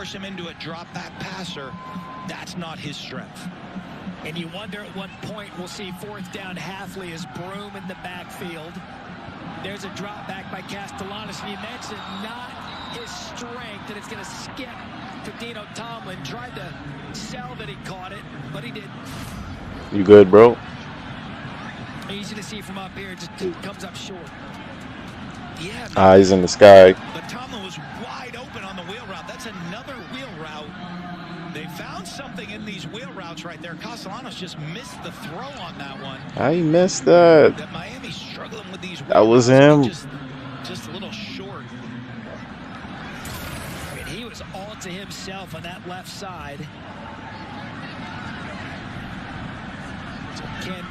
force him into a drop back passer. That's not his strength. And you wonder at what point we'll see fourth down Halfley as Broom in the backfield. There's a drop back by Castellanos, and you mentioned not his strength, and it's going to skip to Dino Tomlin. Tried to sell that he caught it, but he didn't. You good, bro? Easy to see from up here, just comes up short. Yeah. Eyes in the sky. But Tomlin was wide open on the wheel route. That's another wheel route. They found something in these wheel routes right there. Castellanos just missed the throw on that one. I missed that. That Miami's struggling with these wheel That was routes. him. Just a little short. I mean, he was all to himself on that left side. So Ken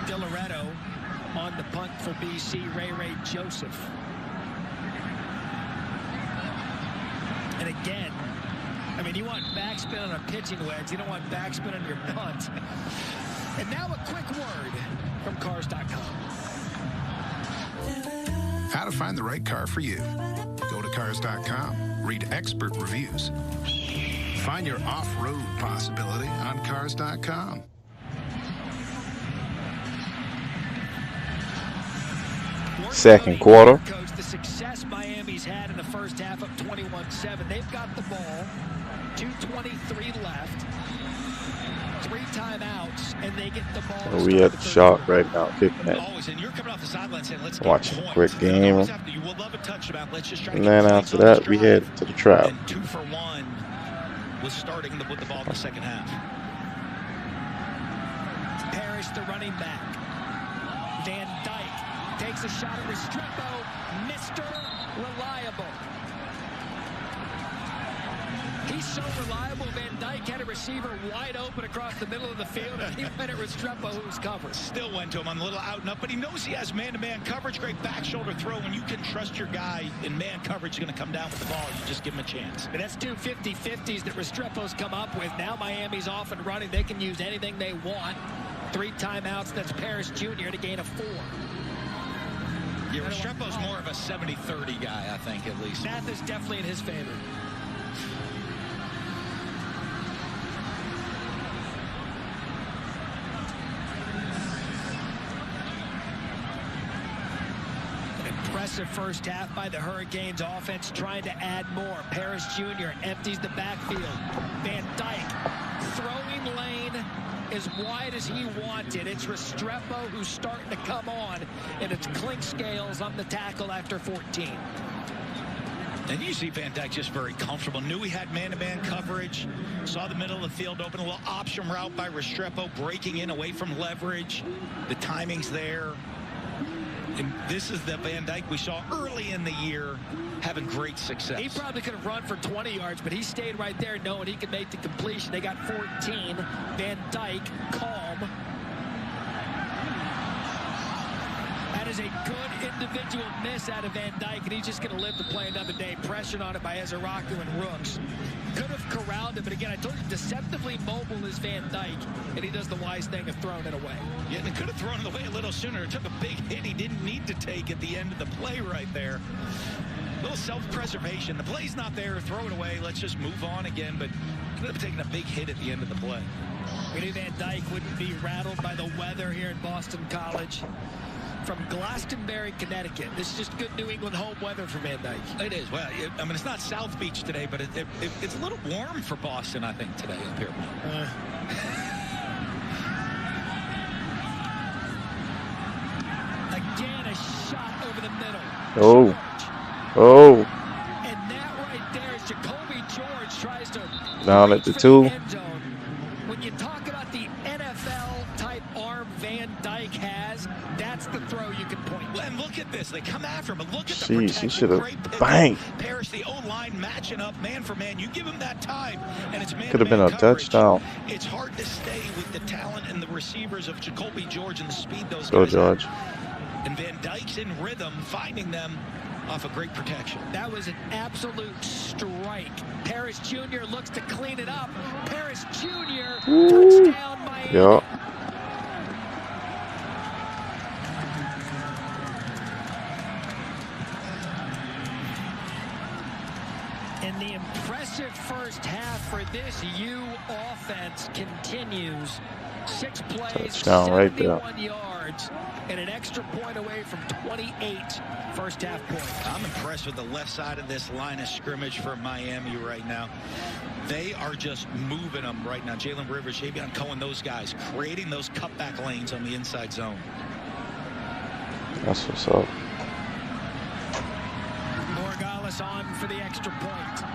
DiLoretto on the punt for BC, Ray Joseph. And again, I mean, you want backspin on a pitching wedge. You don't want backspin on your punt. And now a quick word from Cars.com. How to find the right car for you. Go to Cars.com. Read expert reviews. Find your off-road possibility on Cars.com. Second quarter. Coach, the success Miami's had in the first half of 21-7. They've got the ball. 2:23 left. 3 timeouts, and they get the ball. We at the shot right now, kicking it. Watching a quick game. And then after that, we head to the trap. 2 for 1 was starting with the ball in the second half. Parrish, the running back. Van Dyke takes a shot at Restrepo. Mr. Reliable. He's so reliable. Van Dyke had a receiver wide open across the middle of the field, and he went at Restrepo, who's covered. Still went to him on a little out and up, but he knows he has man-to-man coverage. Great back shoulder throw. When you can trust your guy in man coverage, is going to come down with the ball. You just give him a chance. And that's 2 50-50s that Restrepo's come up with. Now Miami's off and running. They can use anything they want. 3 timeouts. That's Parrish Jr. to gain a 4. Yeah, Restrepo's more of a 70-30 guy, I think, at least. Math is definitely in his favor. Impressive first half by the Hurricanes offense, trying to add more. Parrish Jr. empties the backfield. Van Dyke throwing lane as wide as he wanted. It's Restrepo who's starting to come on, and it's Clink Scales on the tackle after 14. And you see Van Dyke just very comfortable. Knew he had man-to-man coverage. Saw the middle of the field open. A little option route by Restrepo, breaking in away from leverage. The timing's there. And this is the Van Dyke we saw early in the year having great success. He probably could have run for 20 yards, but he stayed right there knowing he could make the completion. They got 14. Van Dyke, calm. That is a good individual miss out of Van Dyke, and he's just going to live to play another day. Pressured on it by Ezeraku and Rooks. Could have corralled him, but again, I told you, deceptively mobile is Van Dyke, and he does the wise thing of throwing it away. Yeah, and he could have thrown it away a little sooner. It took a big hit he didn't need to take at the end of the play right there. A little self-preservation. The play's not there. Throw it away. Let's just move on again, but could have taken a big hit at the end of the play. We knew Van Dyke wouldn't be rattled by the weather here in Boston College. From Glastonbury, Connecticut. This is just good New England home weather for Van Dyke. It is. Well, I mean, it's not South Beach today, but it's a little warm for Boston, I think, today up here. Again, a shot over the middle. Oh. And that right there is Jacoby George tries to Down at the 2. When you talk about the NFL-type arm Van Dyke has, that's the throw you can point to. And look at this. They come after him, but look at the Jeez, protection. he should have banged. Parrish, the O-line matching up man for man. You give him that time, and it's man. Could have been a touchdown. It's hard to stay with the talent and the receivers of Jacoby George and the speed those Go, guys George. have. And Van Dyke's in rhythm, finding them off a great protection. That was an absolute strike. Parrish Jr. looks to clean it up. Parrish Jr. touchdown Miami. Yeah. And the impressive first first half for this U offense continues. 6 plays, Touchdown right 71 yards, and an extra point away from 28 first half points. I'm impressed with the left side of this line of scrimmage for Miami right now. They are just moving them right now. Jalen Rivers, Javion Cohen, those guys, creating those cutback lanes on the inside zone. That's what's up. Morgales on for the extra point.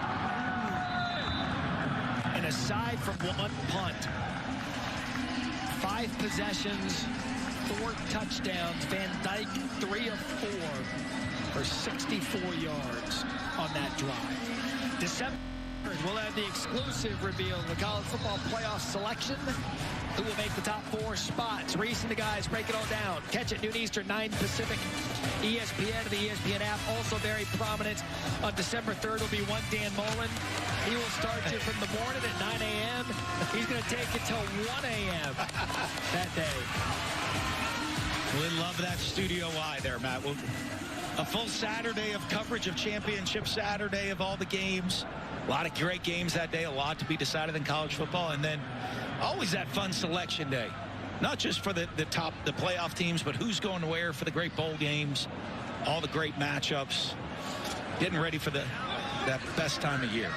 And aside from one punt, 5 possessions, 4 touchdowns. Van Dyke 3 of 4 for 64 yards on that drive. December 3rd, we'll have the exclusive reveal of the college football playoff selection. Who will make the top 4 spots? Reese and the guys break it all down. Catch it noon Eastern, 9 Pacific. ESPN and the ESPN app also very prominent. On December 3rd will be one Dan Mullen. He will start you from the morning at 9 a.m. He's going to take you till 1 a.m. that day. We love that studio eye there, Matt. A full Saturday of coverage of Championship Saturday of all the games. A lot of great games that day. A lot to be decided in college football. And then always that fun selection day. Not just for the playoff teams, but who's going where for the great bowl games. All the great matchups. Getting ready for that best time of year.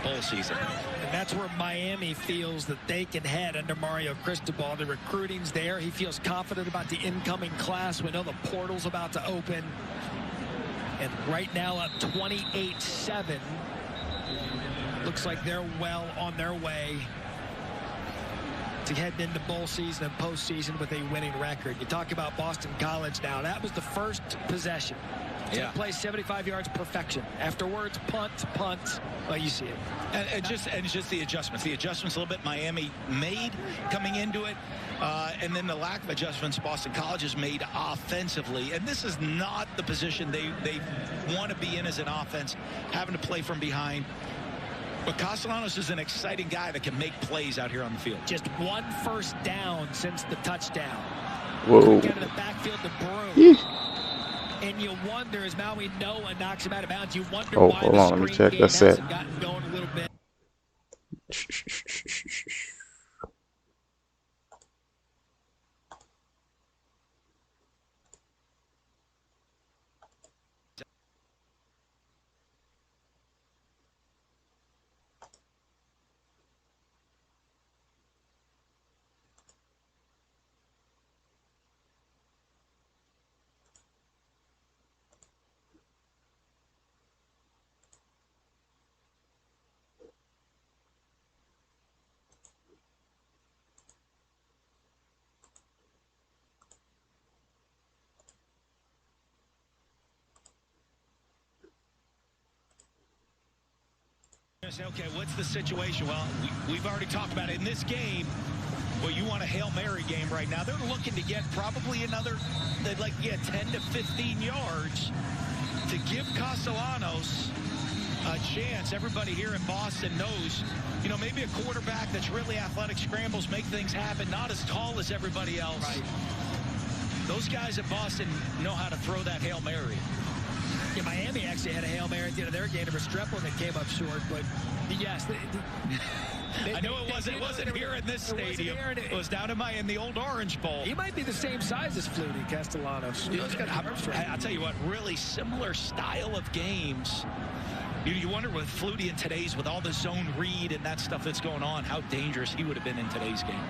Bowl season. And that's where Miami feels that they can head under Mario Cristobal. The recruiting's there. He feels confident about the incoming class. We know the portal's about to open. And right now up 28-7. Looks like they're well on their way to head into bowl season and postseason with a winning record. You talk about Boston College now. That was the first possession. Yeah. Play 75 yards, perfection. Afterwards, punt. Well, you see it. And just the adjustments. The adjustments a little bit Miami made coming into it. And then the lack of adjustments Boston College has made offensively. And this is not the position they want to be in as an offense, having to play from behind. But Castellanos is an exciting guy that can make plays out here on the field. Just 1 first down since the touchdown. Whoa. Get to the backfield to Broom. And you wonder, as Maui Noah knocks him out of bounds, you wonder why hold on, let me check. That's it. Gotten going a little bit. Okay, what's the situation? Well, we've already talked about it in this game. Well, you want a Hail Mary game right now. They're looking to get probably another, they'd like to get 10 to 15 yards to give Castellanos a chance. Everybody here in Boston knows, you know, maybe a quarterback that's really athletic, scrambles, make things happen, not as tall as everybody else. Right. Those guys at Boston know how to throw that Hail Mary. Yeah, Miami actually had a Hail Mary at the end of their game to Restrepo that came up short, but yes. I know it wasn't here in this stadium. It was down in the old Orange Bowl. He might be the same size as Flutie, Castellanos. I'll tell you what, really similar style of games. You wonder with Flutie in today's, with all the zone read and that stuff that's going on, how dangerous he would have been in today's game.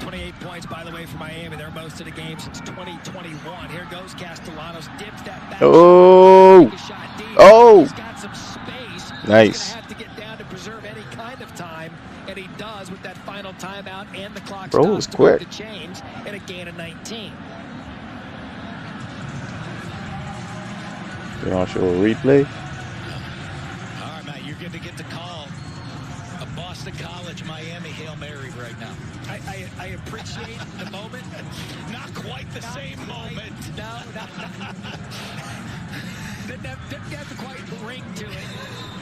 28 points, by the way, for Miami. They're most of the game since 2021. Here goes Castellanos. Dips that back. Oh! He's got some space. Nice. He's going to have to get down to preserve any kind of time, and he does with that final timeout and the clock stops to quick. The change and a gain of 19. You want to show a replay? All right, Matt, you're going to get to call a Boston College Miami Hail Mary right now. I appreciate the moment. Not quite the same moment. No. Didn't have the quite ring to it.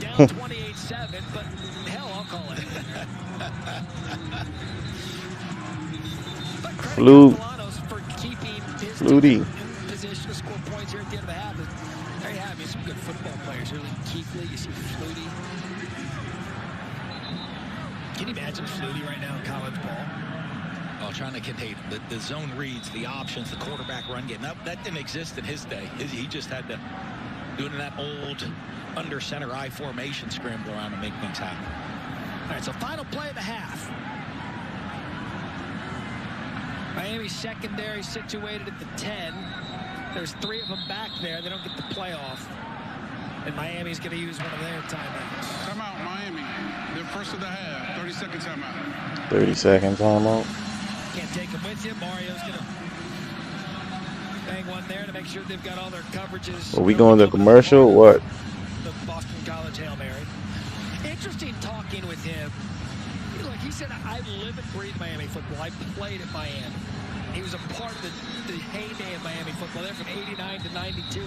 Down 28-7, but hell, I'll call it. But credit Castellanos for keeping his team in position to score points here at the end of the half. There you have some good football players. Really, Keithley, you see Flutie. Can you imagine Flutie right now in college ball? Oh, trying to contain the zone reads, the options, the quarterback run game. That didn't exist in his day. He just had to do it in that old under center I formation, scramble around and make things happen. All right, so final play of the half. Miami secondary situated at the 10. There's 3 of them back there. They don't get the playoff. And Miami's going to use one of their timeouts. Timeout, Miami. Their first of the half. 30-second timeout. 30-second timeout. Can't take them with you. Mario's going to bang one there to make sure they've got all their coverages. Are we going to commercial? What? The Boston College Hail Mary. Interesting talking with him. Like he said, I live and breathe Miami football. I played at Miami. He was a part of the heyday of Miami football there from 89 to 92.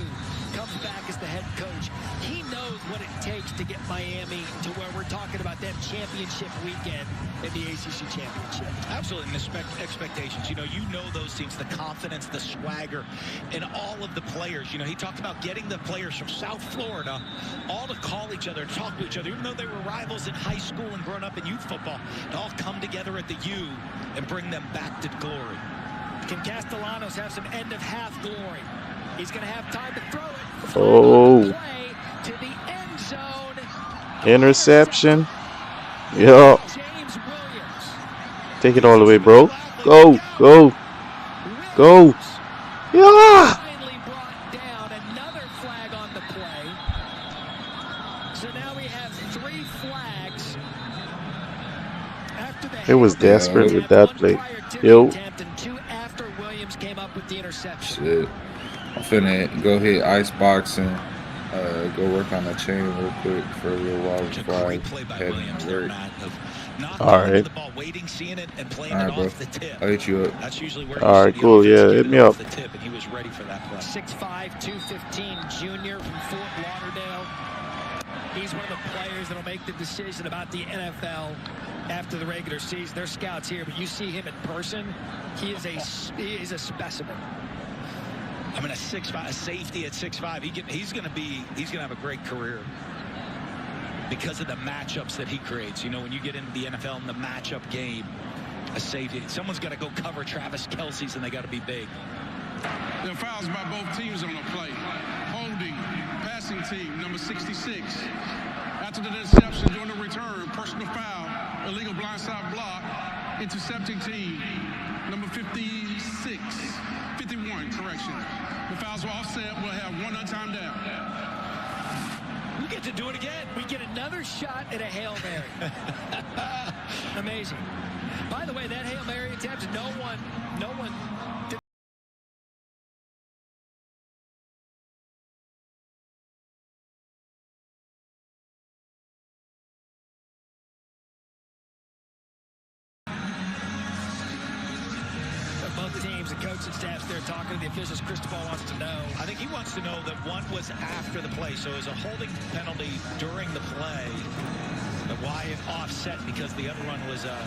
Comes back as the head coach. He knows what it takes to get Miami to where we're talking about that championship weekend in the ACC championship. Absolutely, and expectations. You know those teams, the confidence, the swagger, and all of the players. He talked about getting the players from South Florida all to call each other, talk to each other, even though they were rivals in high school and growing up in youth football, to all come together at the U and bring them back to glory. Can Castellanos have some end-of-half glory? He's going to have time to throw it. Oh. Play to the end zone. Interception. Yo. James Williams. Take it all the way, bro. Go. Go. Go. Yeah. Finally brought down. Another flag on the play. So now we have 3 flags. After the It was desperate with that play. Yo. Came up with the interception. Shit. I'm finna go hit Icebox and go work on the chain real quick for a little while before I head to work. Alright. Alright, bro. I'll hit you up. Alright, cool. Yeah, hit me up. 6'5", 215 junior from Fort Lauderdale. He's one of the players that will make the decision about the NFL after the regular season. There's scouts here, but you see him in person, he is a specimen. I mean, a safety at 6'5", he's going to have a great career because of the matchups that he creates. When you get into the NFL and the matchup game, a safety, someone's got to go cover Travis Kelce's, and they got to be big. There are fouls by both teams on the play. Holding, passing team, number 66. After the interception during the return, personal foul, illegal blindside block, intercepting team, number 51, correction. The fouls were offset. We'll have 1 untimed down. We get to do it again. We get another shot at a Hail Mary. Amazing. By the way, that Hail Mary attempt, no one did. Both teams, the coaching staffs there talking to the officials. Cristobal wants to know. I think he wants to know that one was after the play, so it was a holding penalty during the play. But why it offset, because the other one was a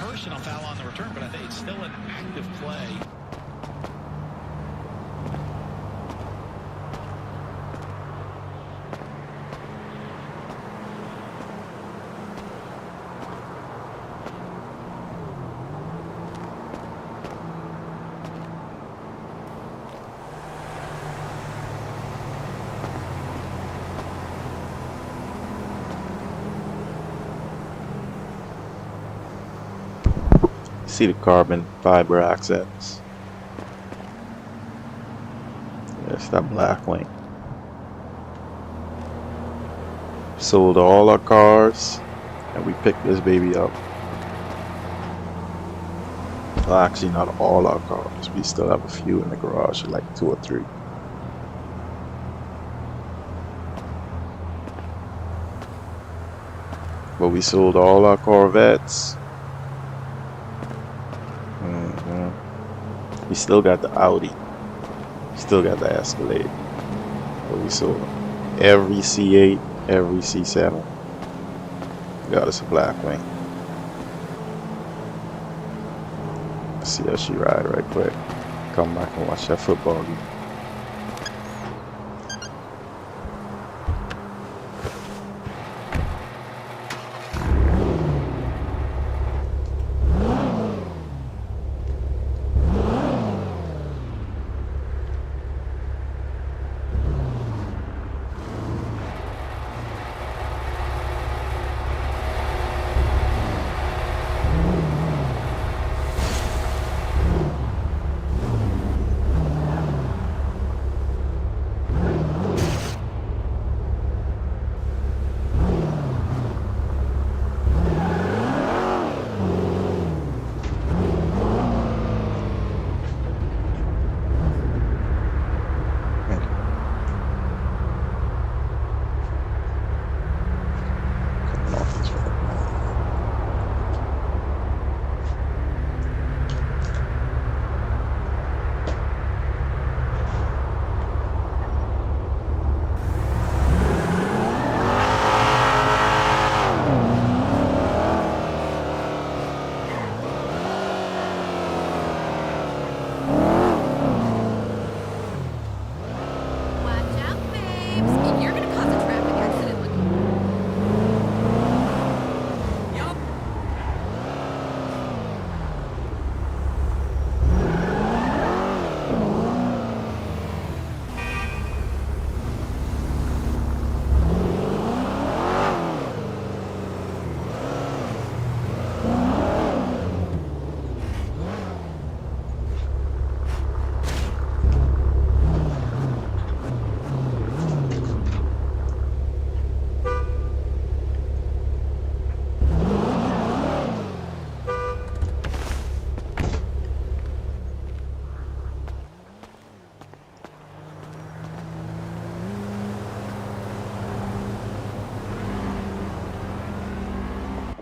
personal foul on the return, but I think it's still an active play. See the carbon fiber accents. Yes, that black link. Sold all our cars and we picked this baby up. Well, actually not all our cars. We still have a few in the garage, like 2 or 3. But we sold all our Corvettes. We still got the Audi. Still got the Escalade. But we sold every C8, every C7. Got us a black wing. Let's see how she ride right quick. Come back and watch that football game.